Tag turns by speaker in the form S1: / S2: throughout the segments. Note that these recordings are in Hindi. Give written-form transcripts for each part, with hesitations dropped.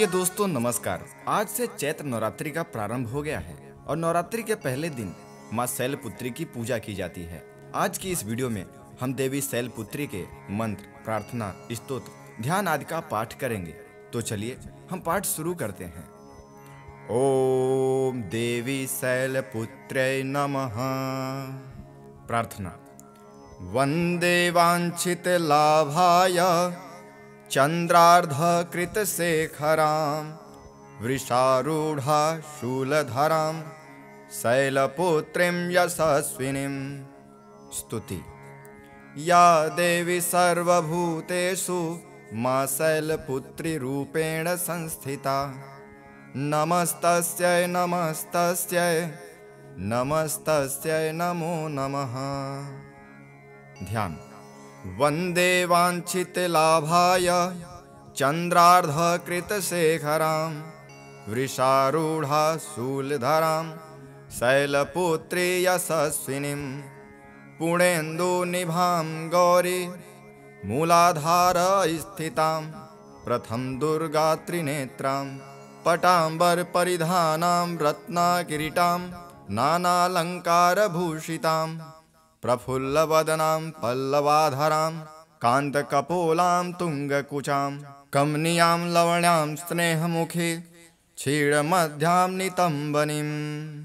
S1: प्रिय दोस्तों नमस्कार। आज से चैत्र नवरात्रि का प्रारंभ हो गया है और नवरात्रि के पहले दिन माँ शैलपुत्री की पूजा की जाती है। आज की इस वीडियो में हम देवी शैलपुत्री के मंत्र, प्रार्थना, स्तोत्र, ध्यान आदि का पाठ करेंगे। तो चलिए हम पाठ शुरू करते हैं। ओम देवी शैलपुत्रै नमः। प्रार्थना। वंदे वांछित लाभाय चंद्रार्धकृत शेखरां वृषारूढ़ा शूलधरां शैलपुत्रीं यशस्विनीं। स्तुति। या देवी सर्वभूतेषु मां शैलपुत्री रूपेण संस्थिता। नमस्तस्यै नमस्तस्यै नमस्तस्यै नमो नमः। ध्यान। वंदे वांछित लाभाय चंद्रार्धकृत शेखरां वृषारूढ़ा शूलधरां शैलपुत्री यशस्विनीं। पूर्णेन्दुनिभां गौरी मूलाधार स्थितां प्रथम दुर्गा त्रिनेत्रां पटांबर परिधानां रत्नकिरीटां नानालंकारभूषितां प्रफुल्लवदनां पल्लवाधरां कान्तकपोलां तुंगकुचां कमनीयां लवण्यां स्नेहमुखी क्षीरमध्यां नितंबनीं।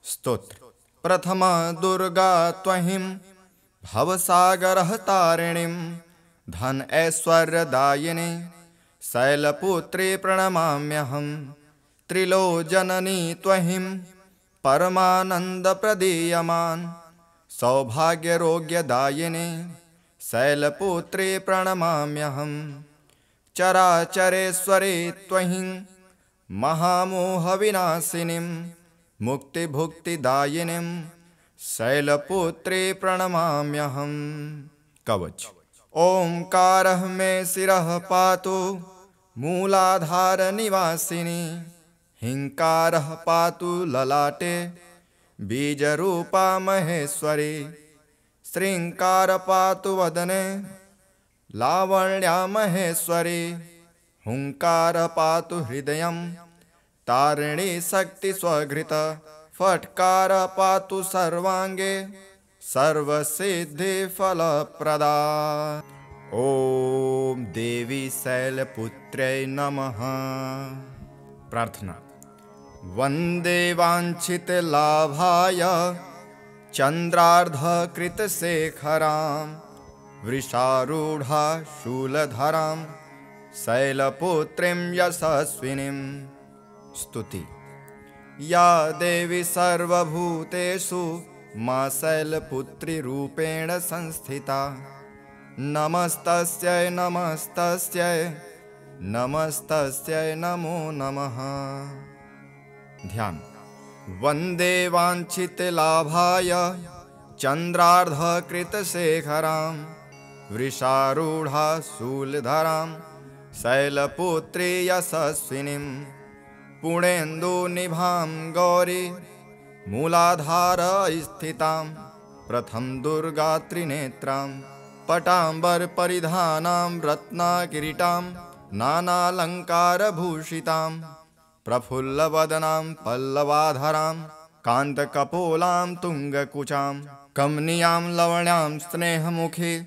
S1: स्तोत्र। प्रथम दुर्गा त्वहीं भवसागरतारिणीं धन ऐश्वर्यदायिनी शैलपुत्री प्रणमाम्यहम्। त्रिलोचननी त्वहीं परमानन्दप्रदीयमान् सौभाग्यरोग्यदायिनी शैलपुत्री प्रणमाम्यहम्। चराचरेश्वरी त्वहीं महामोहविनाशिनीं मुक्तिभुक्तिदायिनीं शैलपुत्री प्रणमाम्यहम्। कवच। ओंकारः मे शिरः पातु मूलाधारनिवासिनी। हिंकारः पातु ललाटे बीजरूपा महेश्वरी। श्रींकार पातु वदने लावण्या महेश्वरी। हुंकार पातु हृदयं तारिणी शक्ति स्वघृत। फट्कार पातु सर्वांगे सर्वसिद्धि फलप्रदा। ओम देवी शैलपुत्रै नमः। प्रार्थना। वंदे वांछित लाभाय चंद्रार्धकृत शेखरां वृषारूढ़ा शूलधरां शैलपुत्रीं यशस्विनीं। स्तुति। या देवी सर्वभूतेषु मां शैलपुत्री रूपेण संस्थिता। नमस्तस्यै नमस्तस्यै नमस्तस्यै नमो नमः। ध्यान। वंदे वांछित लाभाय चंद्रार्धकृत शेखरां वृषारूढ़ा शूलधरां शैलपुत्री यशस्विनीं। पूर्णेन्दुनिभां गौरी मूलाधार स्थितां प्रथम दुर्गा त्रिनेत्रां पटांबर परिधानां रत्नकिरीटां नानालंकारभूषितां प्रफुल्लवदनां पल्लवाधरां कान्तकपोलां तुंगकुचां कमनीयां लवण्यां स्नेहमुखी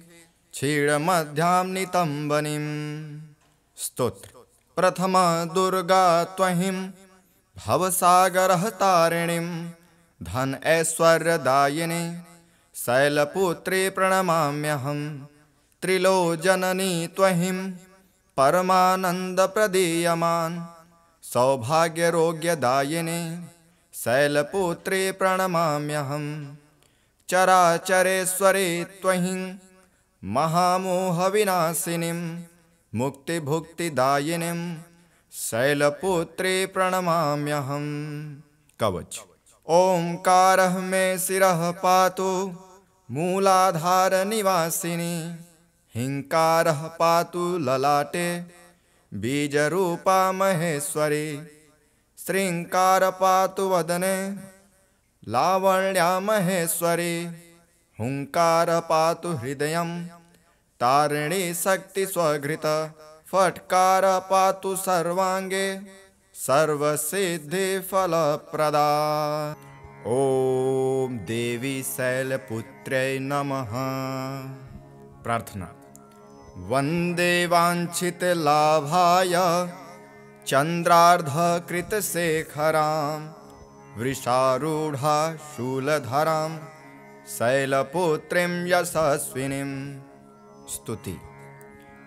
S1: क्षीरमध्यां नितंबनीं। स्तोत्र। प्रथम दुर्गा त्वहीं भवसागरतारिणीं धन ऐश्वर्यदायिनी शैलपुत्री प्रणमाम्यहम्। त्रिलोचननी त्वहीं परमानन्दप्रदीयमान् सौभाग्यरोग्यदायिनी शैलपुत्री प्रणमाम्यहम्। चराचरेश्वरी त्वहीं महामोहविनाशिनीं मुक्तिभुक्तिदायिनीं शैलपुत्री प्रणमाम्यहम्। कवच। ओंकारः मे शिरः पातु मूलाधारनिवासिनी। हिंकारः पातु ललाटे बीजरूपा महेश्वरी। श्रींकार पातु वदने लावण्या महेश्वरी। हुंकार पातु हृदयं तारिणी शक्ति स्वघृत। फट्कार पातु सर्वांगे सर्वसिद्धिफलप्रदा। ओम देवी शैलपुत्र्यै नमः। प्रार्थना। वंदे वांछितलाभाय चंद्रार्धकृतशेखरां वृषारूढ़ा शूलधरां शैलपुत्रीं यशस्विनीं। स्तुति।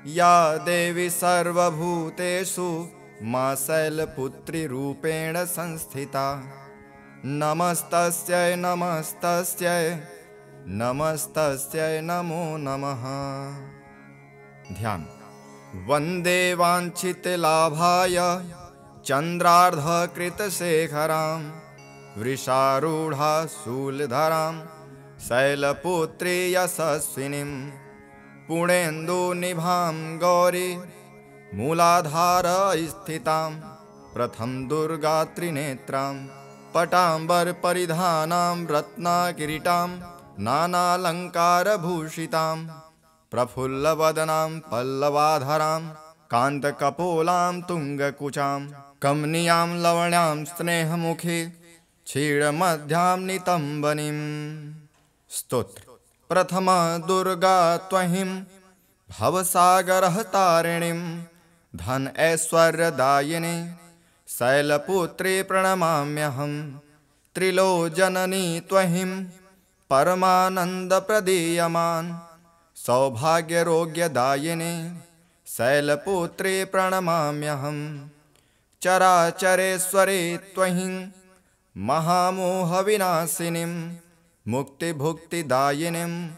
S1: या देवी सर्वभूतेषु मां शैलपुत्री रूपेण संस्थिता। नमस्तस्यै नमस्तस्यै नमस्तस्यै नमो नमः। ध्यान। वंदे वांछितलाभाय चंद्रार्धकृतशेखरां वृषारूढ़ा शूलधरां शैलपुत्री यशस्विनीं। पुण्येन्दुनिभां गौरी मूलाधार स्थितां प्रथम दुर्गात्रिनेत्रां पटाम्बरपरिधानां रत्नकिरीटां नानालङ्कारभूषितां प्रफुल्लवदनां पल्लवाधरां कान्तकपोलां तुङ्गकुचां कमनीयां लवण्यां स्नेहमुखी क्षीरमध्यां नितम्बनीं। स्तोत्र। प्रथमा दुर्गा त्वहीं भवसागरतारिणीं धन ऐश्वर्यदायिनी शैलपुत्री प्रणमाम्यहम्। त्रिलोचननी त्वहीं परमानन्दप्रदीयमान् सौभाग्यरोग्यदायिनी शैलपुत्री प्रणमाम्यहम्। चराचरेश्वरी त्वहीं महामोहविनाशिनीं मुक्तिभुक्तिदायिनीं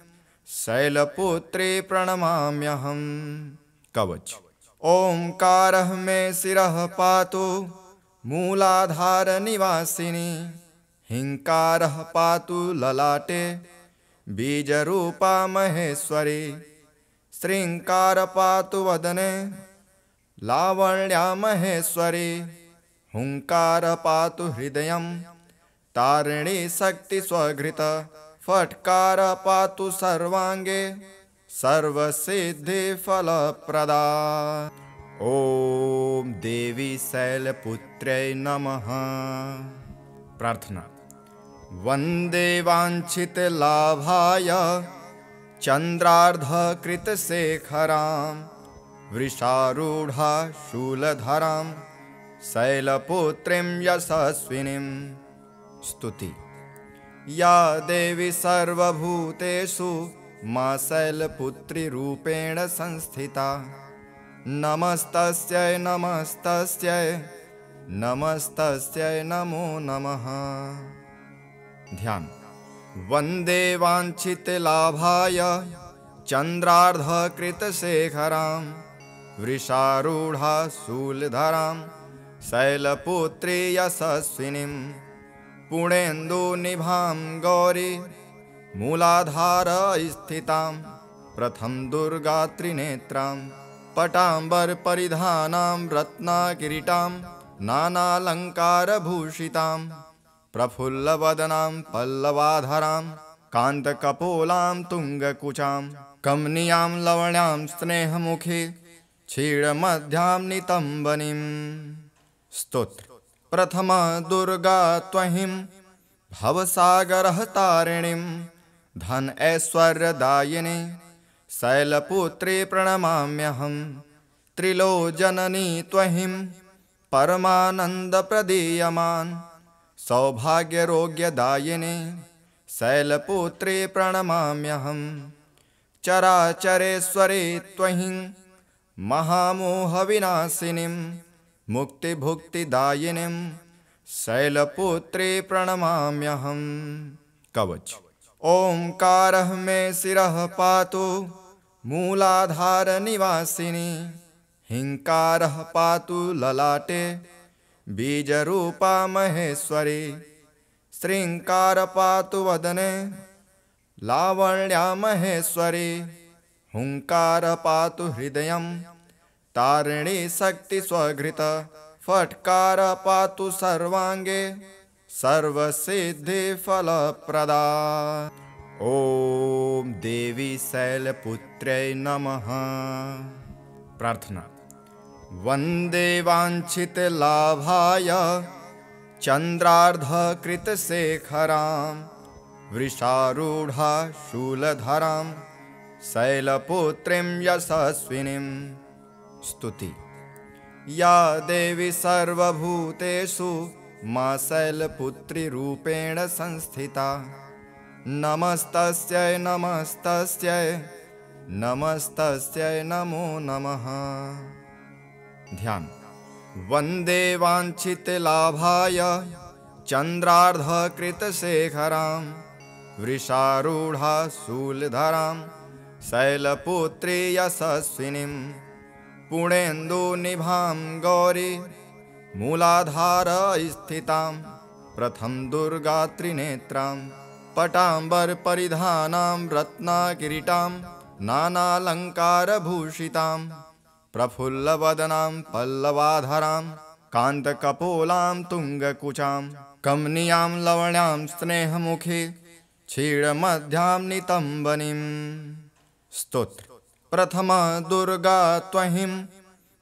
S1: शैलपुत्री प्रणमाम्यहम्। कवच। ओंकारः मे शिरः पातु मूलाधारनिवासिनी। हिंकारः पातु ललाटे बीजरूपा महेश्वरी। श्रींकार पातु वदने लावण्या महेश्वरी। हुंकार पातु हृदयं तारिणी शक्ति स्वघृत। फट्कार पातु सर्वांगे सर्वसिद्धिफलप्रदा। ओम देवी शैलपुत्र्यै नमः। प्रार्थना। वंदे वांछितलाभाय चंद्रार्धकृतशेखरां वृषारूढ़ा शूलधरां शैलपुत्रीं यशस्विनीं। स्तुति। या देवी सर्वभूतेषु मां शैलपुत्री रूपेण संस्थिता। नमस्तस्यै नमस्तस्यै नमस्तस्यै नमो नमः। ध्यान। वंदे वांछितलाभाय चंद्रार्धकृतशेखरां वृषारूढ़ा शूलधरां शैलपुत्री यशस्विनीं। पुण्येन्दुनिभां गौरी मूलाधार स्थितां प्रथम दुर्गात्रिनेत्रां पटाम्बरपरिधानां रत्नकिरीटां नानालङ्कारभूषितां प्रफुल्लवदनां पल्लवाधरां कान्तकपोलां तुङ्गकुचां कमनीयां लवण्यां स्नेहमुखी क्षीरमध्यां नितम्बनीं। स्तोत्र। प्रथमा दुर्गा त्वहीं भवसागरतारिणीं धन ऐश्वर्यदायिनी शैलपुत्री प्रणमाम्यहम्। त्रिलोचननी त्वहीं परमानन्दप्रदीयमान् सौभाग्यरोग्यदायिनी शैलपुत्री प्रणमाम्यहम्। चराचरेश्वरी त्वहीं महामोहविनाशिनीं मुक्तिभुक्तिदायिनीं शैलपुत्री प्रणमाम्यहम्। कवच। ओंकारः मे शिरः पातु मूलाधारनिवासिनी। हिंकारः पातु ललाटे बीजरूपा महेश्वरी। श्रींकार पातु वदने लावण्या महेश्वरी। हुंकार पातु हृदयं तारिणी शक्ति स्वघृत। फट्कार पातु सर्वांगे सर्वसिद्धिफलप्रदा। ओम देवी शैलपुत्र्यै नमः। प्रार्थना। वन्दे वाञ्छितलाभाय चन्द्रार्धकृतशेखरां वृषारूढा शूलधरां शैलपुत्रीं यशस्विनीं स्तुति। या देवी सर्वभूतेषु मा शैलपुत्री रूपेण संस्थिता। नमस्तस्यै नमस्तस्यै नमस्तस्यै नमो नमः। ध्यान। वन्दे वाञ्छितलाभाय चन्द्रार्धकृतशेखरां वृषारूढा शूलधरां शैलपुत्री यशस्विनीं पूर्णेन्दुनिभां गौरी मूलाधार स्थितां प्रथम दुर्गात्रिनेत्रां पटाम्बरपरिधानां रत्नकिरीटां नानालङ्कारभूषितां प्रफुल्लवदनां पल्लवाधरां कान्तकपोलां तुङ्गकुचां कमनीयां लवण्यां स्नेहमुखी क्षीरमध्यां नितम्बनीं स्तोत्र। प्रथम दुर्गा त्वहीं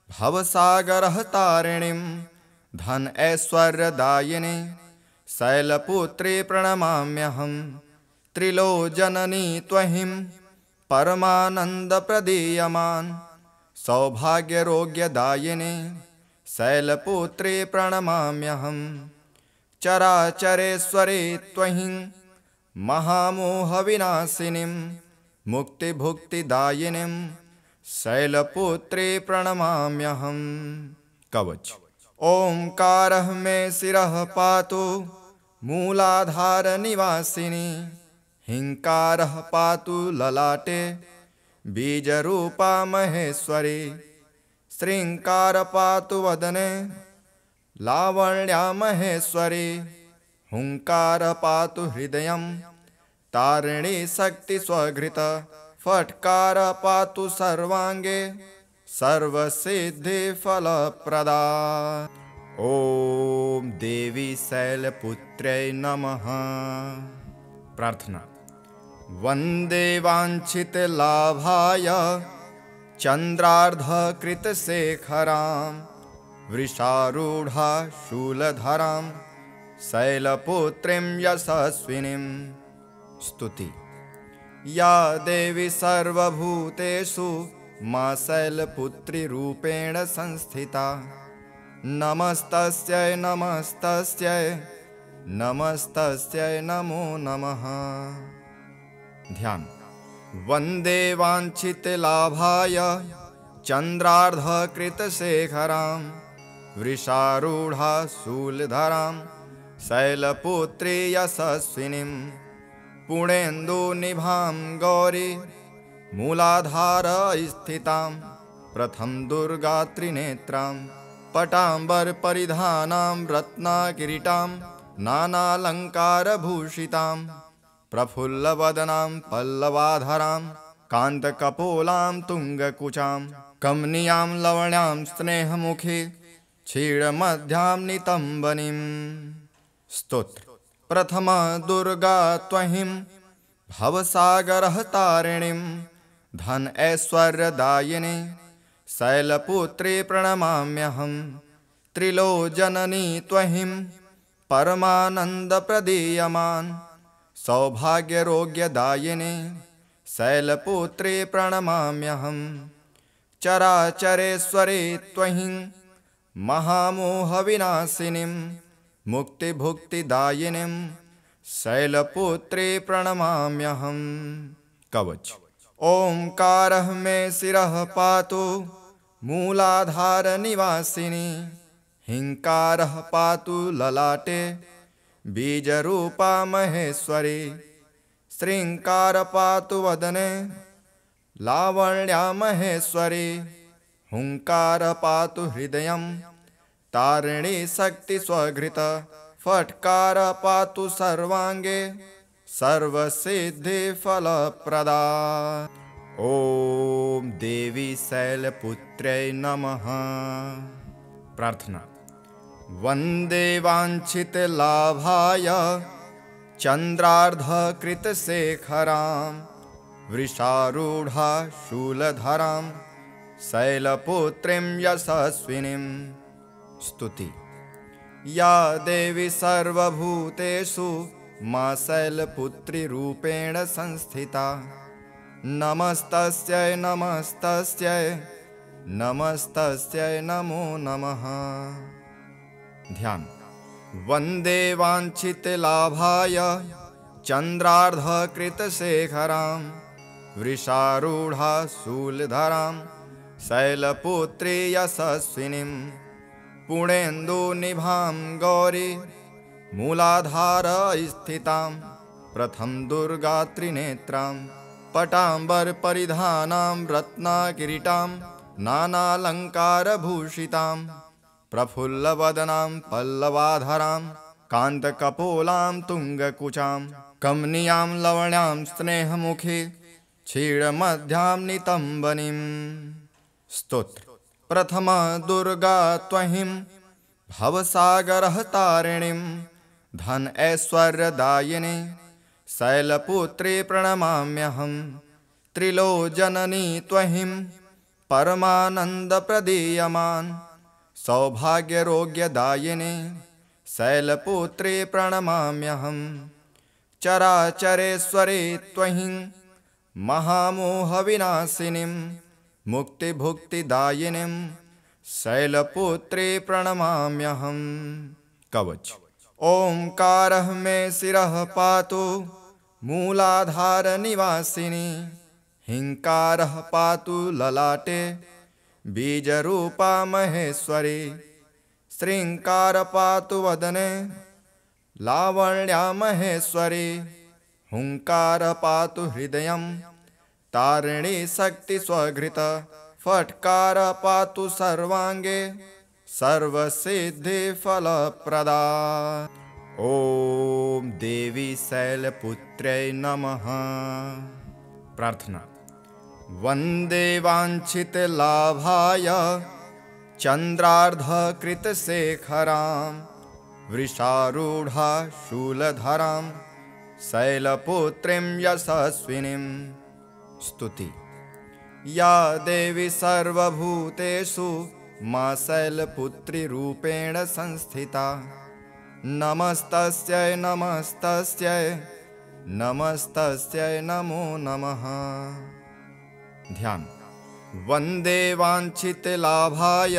S1: भवसागरतारिणीं धन ऐश्वर्यदायिनी शैलपुत्री प्रणमाम्यहं। त्रिलोचननी त्वहीं परमानन्दप्रदीयमान् सौभाग्यरोग्यदायिनी शैलपुत्री प्रणमाम्यहं। चराचरेश्वरी त्वहीं महामोहविनाशिनीं मुक्तिभुक्तिदायिनीं शैलपुत्री प्रणमाम्यहं। कवच। ओंकारः मे शिरः पातु मूलाधारनिवासिनी हिंकारः पातु ललाटे बीजरूपा महेश्वरी श्रींकार पातु वदने लावण्या महेश्वरी हुंकार पातु हृदयं तारिणी शक्ति स्वघृत फट्कार पातु सर्वांगे सर्वसिद्धि फलप्रदा। ओम देवी शैलपुत्र्यै नमः। प्रार्थना। वन्दे वाञ्छितलाभाय चन्द्रार्धकृतशेखरां वृषारूढा शूलधरां शैलपुत्रीं यशस्विनीं स्तुति। या देवी सर्वभूतेषु मा शैलपुत्री रूपेण संस्थिता। नमस्तस्यै नमस्तस्यै नमस्तस्यै नमो नमः। ध्यान। वन्दे वाञ्छितलाभाय चन्द्रार्धकृतशेखरां वृषारूढा शूलधरां शैलपुत्री यशस्विनीं पूर्णेन्दुनिभां गौरी मूलाधार स्थितां प्रथम दुर्गात्रिनेत्रां पटाम्बरपरिधानां रत्नकिरीटां नानालङ्कारभूषितां प्रफुल्लवदनां पल्लवाधरां कान्तकपोलां तुङ्गकुचां कमनीयां लवण्यां स्नेहमुखी क्षीरमध्यां नितम्बनीं स्तोत्र। प्रथम दुर्गा त्वहीं भवसागरतारिणीं धन ऐश्वर्यदायिनी शैलपुत्री प्रणमाम्यहं। त्रिलोचननी त्वहीं परमानन्दप्रदीयमान् सौभाग्यरोग्यदायिनी शैलपुत्री प्रणमाम्यहं। चराचरेश्वरी त्वहीं महामोहविनाशिनीं मुक्तिभुक्तिदायिनीं शैलपुत्री प्रणमाम्यहं। कवच। ओंकारः मे शिरः पातु मूलाधारनिवासिनी हिंकारः पातु ललाटे बीजरूपा महेश्वरी श्रींकार पातु वदने लावण्या महेश्वरी हुंकार पातु हृदयं तारिणी शक्ति स्वघृत फट्कार पातु सर्वांगे सर्वसिद्धि फलप्रदा। ओम देवी शैलपुत्र्यै नमः। प्रार्थना। वन्दे वाञ्छितलाभाय चन्द्रार्धकृतशेखरां वृषारूढा शूलधरां शैलपुत्रीं यशस्विनीं स्तुति। या देवी सर्वभूतेषु मा शैलपुत्री रूपेण संस्थिता। नमस्तस्यै नमस्तस्यै नमस्तस्यै नमो नमः। ध्यान। वंदे वांछितलाभाय चंद्रार्धकृतशेखरां वृषारूढ़ा शूलधरां शैलपुत्री यशस्विनीं पुण्येन्दुनिभां गौरी मूलाधार स्थितां प्रथम दुर्गा त्रिनेत्रां पटांबर परिधानां रत्नकिरीटां नानालंकारभूषितां प्रफुल्लवदनां पल्लवाधरां कांतकपोलां तुंगकुचां कमनीयां लवण्यां स्नेहमुखी क्षीरमध्यां नितंबनीं स्तोत्र। प्रथम दुर्गा त्वहिं भवसागरतारिणीं धन ऐश्वर्यदायिनी शैलपुत्री प्रणमाम्यहं। त्रिलोचननी त्वहिं परमानन्दप्रदीयमान् सौभाग्यरोग्यदायिनी शैलपुत्री प्रणमाम्यहं। चराचरेश्वरी त्वहिं महामोहविनाशिनीं मुक्तिभुक्तिदायिनीं शैलपुत्री प्रणमाम्यहं। कवच। ओंकारः मे शिरः पातु मूलाधार निवासिनी हिंकारः पातु ललाटे बीजरूपा महेश्वरी श्रृंकार पातु वदने लावण्या महेश्वरी हुंकार पातु हृदयं तारिणी शक्ति स्वघृत फटकार पातु सर्वांगे सर्वसिद्धि फलप्रदा। ओम देवी शैलपुत्र्यै नमः। प्रार्थना। वंदे वांछितलाभाय चंद्रार्धकृतशेखरां वृषारूढ़ा शूलधरां शैलपुत्रीं यशस्विनीं स्तुति। या देवी सर्वभूतेषु मा शैलपुत्री रूपेण संस्थिता। नमस्तस्यै नमस्तस्यै नमस्तस्यै नमो नमः। ध्यान। वंदे वांछितलाभाय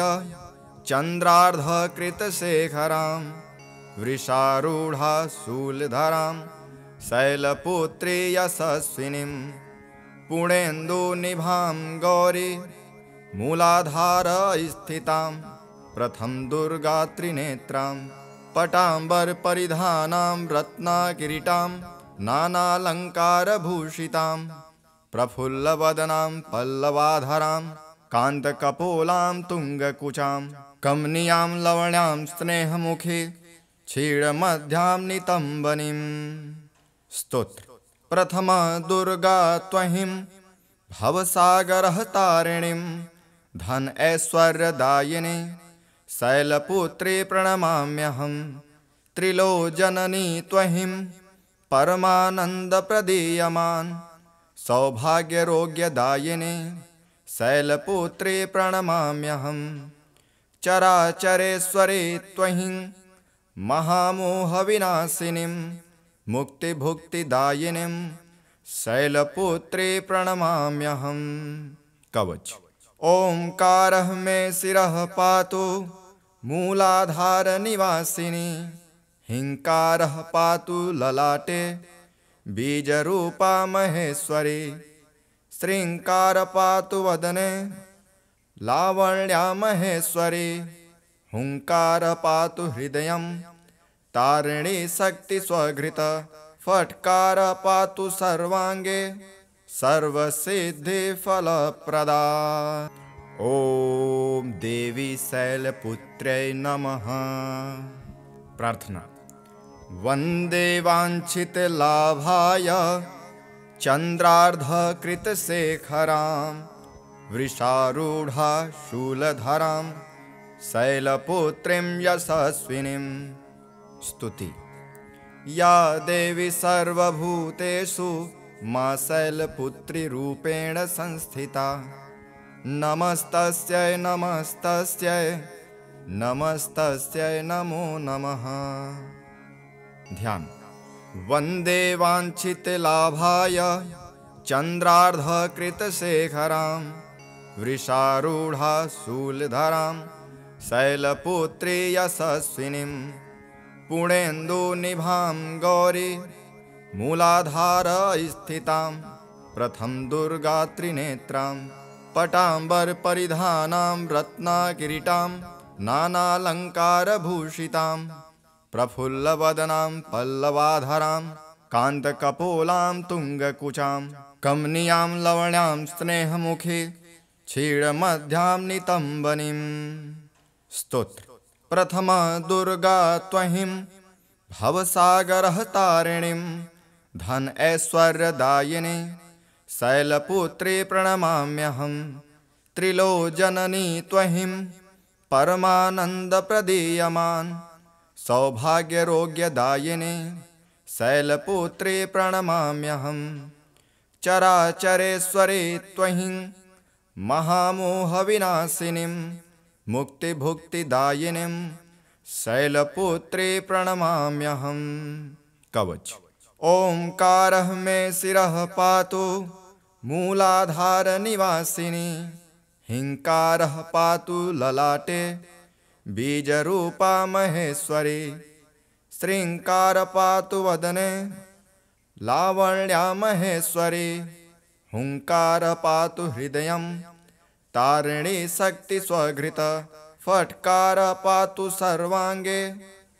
S1: चंद्रार्धकृतशेखरां वृषारूढ़ा शूलधरां शैलपुत्री यशस्विनीं पुण्येन्दुनिभां गौरी मूलाधार स्थितां प्रथम दुर्गा त्रिनेत्रां पटांबर परिधानां रत्नकिरीटां नानालंकारभूषितां प्रफुल्लवदनां पल्लवाधरां कांतकपोलां तुंगकुचां कमनीयां लवण्यां स्नेहमुखी क्षीरमध्यां नितंबनीं स्तोत्र। प्रथम दुर्गा त्वहिं भवसागरतारिणीं धन ऐश्वर्यदायिनी शैलपुत्री प्रणमाम्यहं। त्रिलोचननी त्वहिं परमानन्दप्रदीयमान् सौभाग्यरोग्यदायिनी शैलपुत्री प्रणमाम्यहं। चराचरेश्वरी त्वहिं महामोहविनाशिनीं मुक्तिभुक्तिदायिनीं शैलपुत्री प्रणमाम्यहं। कवच। ओंकारः मे शिरः पातु मूलाधार निवासिनी हिंकारः पातु ललाटे बीजरूपा महेश्वरी श्रृंकार पातु वदने लावण्या महेश्वरी हुंकार पातु हृदयं तारिणी शक्ति स्वघृत फटकार पातु सर्वांगे सर्वसिद्धि फलप्रदा। ओम देवी शैलपुत्र्यै नमः। प्रार्थना। वंदे वांछितलाभाय चंद्रार्धकृतशेखरां वृषारूढ़ा शूलधरां शैलपुत्रीं यशस्विनीं स्तुति। या देवी सर्वभूतेषु मा शैलपुत्री रूपेण संस्थिता। नमस्तस्यै नमस्तस्यै नमस्तस्यै नमो नमः। ध्यान। वन्दे वाञ्छितलाभाय चन्द्रार्धकृतशेखरां वृषारूढा शूलधरां शैलपुत्री यशस्विनीं पूर्णेन्दुनिभां गौरी मूलाधार स्थितां प्रथम दुर्गात्रिनेत्रां पटाम्बरपरिधानां रत्नकिरीटां नानालङ्कारभूषितां प्रफुल्लवदनां पल्लवाधरां कान्तकपोलां तुङ्गकुचां कमनीयां लवण्यां स्नेहमुखे क्षीरमध्यां नितम्बनीं। स्तोत्र। प्रथम दुर्गा त्वहीं भवसागरहतारिणीं धन ऐश्वर्यदायिनी शैलपुत्री प्रणमाम्यहं। त्रिलोचननी त्वहीं परमानन्दप्रदीयमान् सौभाग्यरोग्यदायिनी शैलपुत्री प्रणमाम्यहं। चराचरेश्वरी त्वहीं महामोहविनाशिनीं मुक्तिभुक्तिदायिनीं शैलपुत्री प्रणमाम्यहं। कवच। ओंकारः मे शिरः पातु मूलाधारनिवासिनी हिंकारः पातु ललाटे बीजरूपा महेश्वरी श्रींकार पातु वदने लावण्या महेश्वरी हुंकार पातु हृदयं तारिणी शक्ति स्वघृत फट्कार पातु सर्वांगे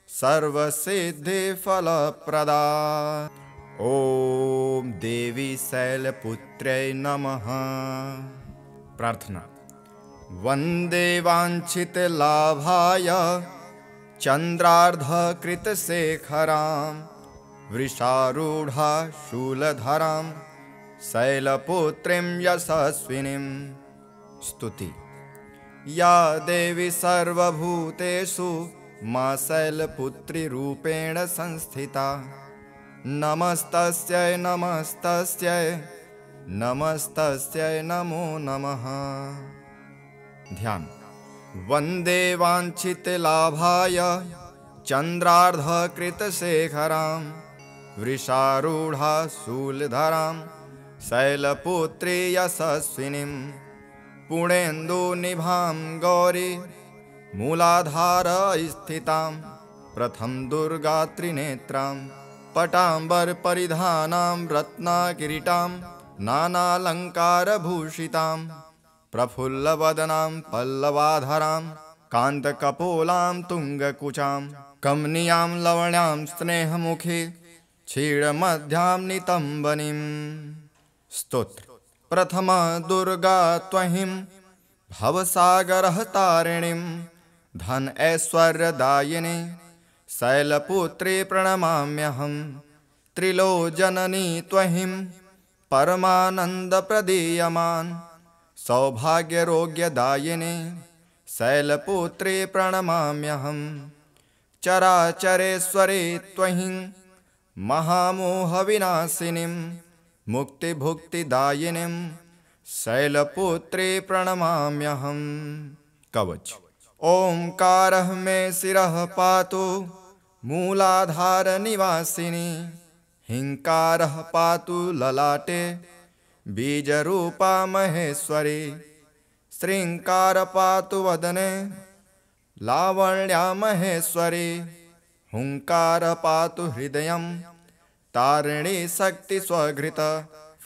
S1: सर्वसिद्धि फलप्रदा। ओम देवी शैलपुत्र्यै नमः। प्रार्थना। वन्दे वाञ्छितलाभाय चन्द्रार्धकृतशेखरां वृषारूढा शूलधरां शैलपुत्रीं यशस्विनीं। स्तुति। या देवी सर्वभूतेषु मां शैलपुत्री रूपेण संस्थिता नमस्तस्यै नमस्तस्यै नमस्तस्यै नमो नमः। ध्यान। वन्दे वाञ्छितलाभाय चन्द्रार्धकृतशेखरां वृषारूढा शूलधरां शैलपुत्री यशस्विनीं पूर्णेन्दुनिभां गौरी मूलाधार स्थितां प्रथम दुर्गात्रिनेत्रां पटाम्बरपरिधानां रत्नकिरीटां नानालङ्कारभूषितां प्रफुल्लवदनां पल्लवाधरां कान्तकपोलां तुङ्गकुचां कमनीयां लवण्यां स्नेहमुखे क्षीरमध्यां नितम्बनीं। स्तोत्र। प्रथम दुर्गा त्वहीं भवसागरहतारिणीं धन ऐश्वर्यदायिनी शैलपुत्री प्रणमाम्यहं। त्रिलोचननी त्वहीं परमानन्दप्रदीयमान् सौभाग्यरोग्यदायिनी शैलपुत्री प्रणमाम्यहं। चराचरेश्वरी त्वहीं महामोहविनाशिनीं मुक्तिभुक्तिदायिनीं शैलपुत्री प्रणमाम्यहं। कवच। ओंकारः मे शिरः पातु मूलाधारनिवासिनी हिंकारः पातु ललाटे बीजरूपा महेश्वरी श्रींकार पातु वदने लावण्या महेश्वरी हुंकार पातु हृदयं तारिणी शक्ति स्वघृत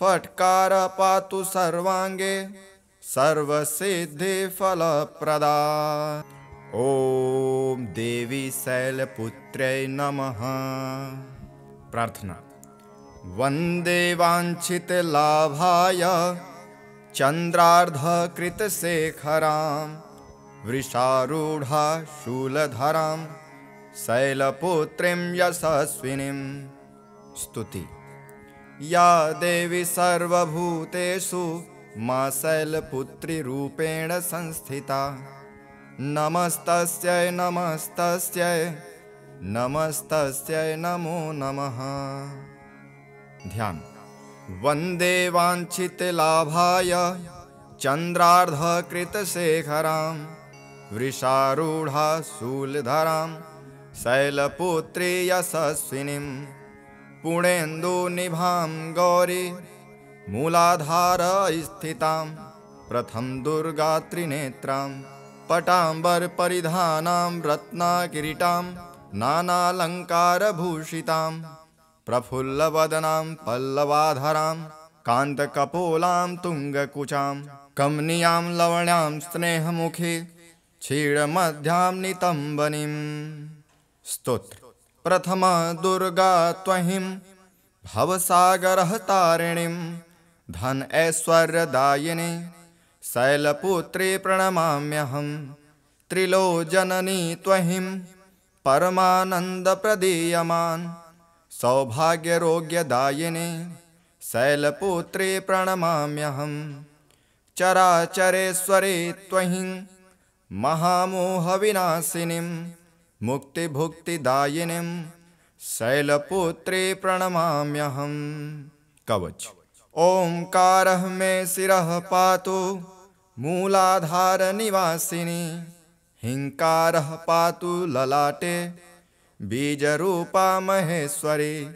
S1: फट्कार पातु सर्वांगे सर्वसिद्धि फलप्रदा। ओम देवी शैलपुत्र्यै नमः। प्रार्थना। वन्दे वाञ्छितलाभाय चन्द्रार्धकृतशेखरां वृषारूढा शूलधरां शैलपुत्रीं यशस्विनीं। स्तुति। या देवी सर्वभूतेषु मां शैलपुत्री रूपेण संस्थिता नमस्तस्यै नमस्तस्यै नमस्तस्यै नमो नमः। ध्यान। वन्दे वाञ्छितलाभाय चन्द्रार्धकृतशेखरां वृषारूढा शूलधरां शैलपुत्री यशस्विनीं पुणेन्दुनिभां गौरी मूलाधार स्थितां प्रथम दुर्गात्रिनेत्रां पटाम्बरपरिधानां रत्नकिरीटां नानालङ्कारभूषितां प्रफुल्लवदनां पल्लवाधरां कान्तकपोलां तुङ्गकुचां कमनीयां लवण्यां स्नेहमुखे क्षीरमध्यां नितम्बनीं। स्तोत्र। प्रथम दुर्गा त्वहिं भवसागरहतारिणीं धन ऐश्वर्यदायिनी शैलपुत्री प्रणमाम्यहं। त्रिलोचननी त्वहिं परमानन्दप्रदीयमान् सौभाग्यरोग्यदायिनी शैलपुत्री प्रणमाम्यहं। चराचरेश्वरी त्वहिं महामोहविनाशिनीं मुक्तिभुक्तिदायिनीं शैलपुत्री प्रणमाम्यहं। कवच। ओंकारः मे शिरः पातु मूलाधारनिवासिनी हिंकारः पातु ललाटे बीजरूपा महेश्वरी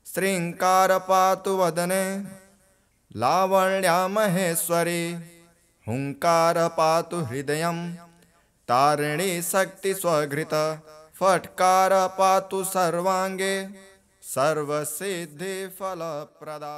S1: श्रींकार पातु वदने लावण्या महेश्वरी हुंकार पातु हृदयं तारिणी शक्ति स्वघृत फट्कार पातु सर्वांगे सर्वसिद्धि फलप्रदा।